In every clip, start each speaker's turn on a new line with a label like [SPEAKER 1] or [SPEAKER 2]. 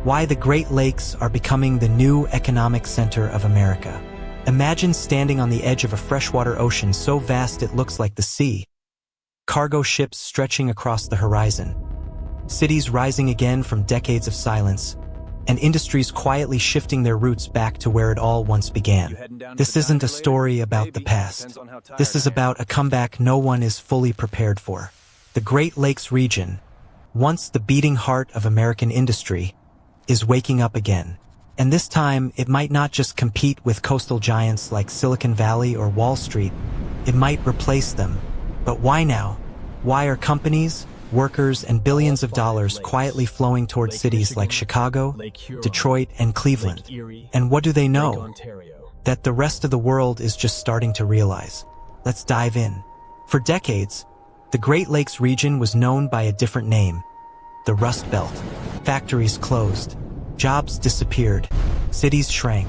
[SPEAKER 1] Why the Great Lakes are becoming the new economic center of America. Imagine standing on the edge of a freshwater ocean so vast it looks like the sea. Cargo ships stretching across the horizon. Cities rising again from decades of silence, and industries quietly shifting their roots back to where it all once began. This isn't a story about the past. This is about a comeback no one is fully prepared for. The Great Lakes region, once the beating heart of American industry, is waking up again. And this time, it might not just compete with coastal giants like Silicon Valley or Wall Street. It might replace them. But why now? Why are companies, workers, and billions of dollars quietly flowing toward cities like Chicago, Detroit, and Cleveland? And what do they know that the rest of the world is just starting to realize? Let's dive in. For decades, the Great Lakes region was known by a different name, the Rust Belt. Factories closed, jobs disappeared, cities shrank,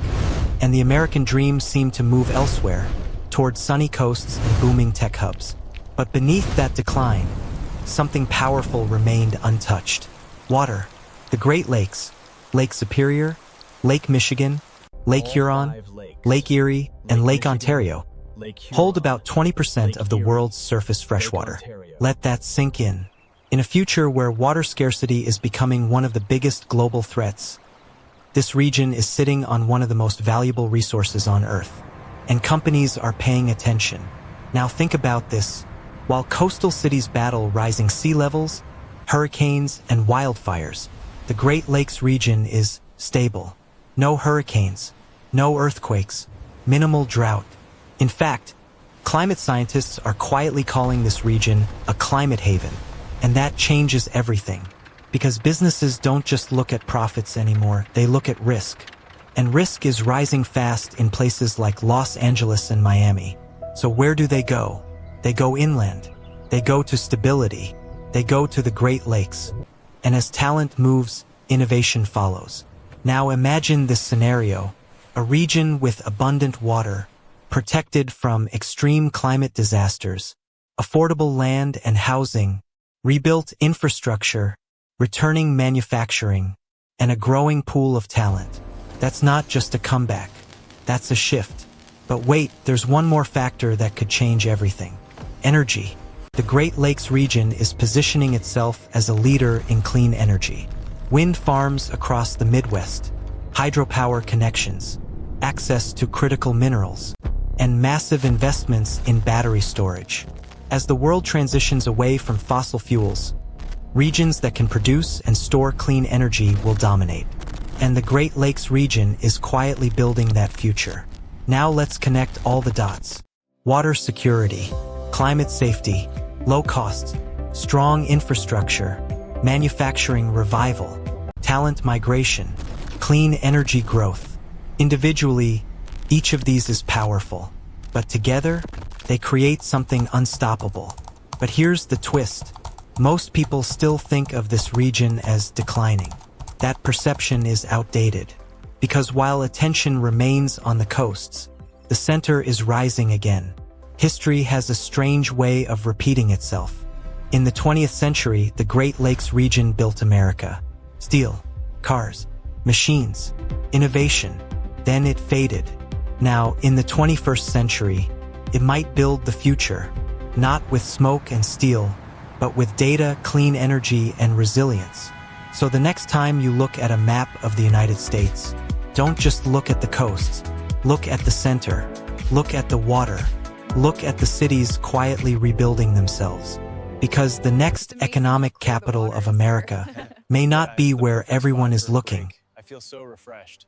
[SPEAKER 1] and the American dream seemed to move elsewhere, toward sunny coasts and booming tech hubs. But beneath that decline, something powerful remained untouched. Water. The Great Lakes, Lake Superior, Lake Michigan, Lake Huron, Lake Erie, and Lake Ontario, hold about 20% of the world's surface freshwater. Let that sink in. In a future where water scarcity is becoming one of the biggest global threats, this region is sitting on one of the most valuable resources on Earth, and companies are paying attention. Now think about this. While coastal cities battle rising sea levels, hurricanes, and wildfires, the Great Lakes region is stable. No hurricanes, no earthquakes, minimal drought. In fact, climate scientists are quietly calling this region a climate haven. And that changes everything. Because businesses don't just look at profits anymore, they look at risk. And risk is rising fast in places like Los Angeles and Miami. So where do they go? They go inland. They go to stability. They go to the Great Lakes. And as talent moves, innovation follows. Now imagine this scenario: a region with abundant water, protected from extreme climate disasters, affordable land and housing, rebuilt infrastructure, returning manufacturing, and a growing pool of talent. That's not just a comeback. That's a shift. But wait, there's one more factor that could change everything. Energy. The Great Lakes region is positioning itself as a leader in clean energy. Wind farms across the Midwest, hydropower connections, access to critical minerals, and massive investments in battery storage. As the world transitions away from fossil fuels, regions that can produce and store clean energy will dominate. And the Great Lakes region is quietly building that future. Now let's connect all the dots. Water security, climate safety, low cost, strong infrastructure, manufacturing revival, talent migration, clean energy growth. Individually, each of these is powerful, but together, they create something unstoppable. But here's the twist. Most people still think of this region as declining. That perception is outdated, because while attention remains on the coasts, the center is rising again. History has a strange way of repeating itself. In the 20th century, the Great Lakes region built America. Steel, cars, machines, innovation. Then it faded. Now, in the 21st century, it might build the future, not with smoke and steel, but with data, clean energy, and resilience. So the next time you look at a map of the United States, don't just look at the coasts. Look at the center. Look at the water. Look at the cities quietly rebuilding themselves. Because the next economic capital of America may not be where everyone is looking.
[SPEAKER 2] I feel so refreshed.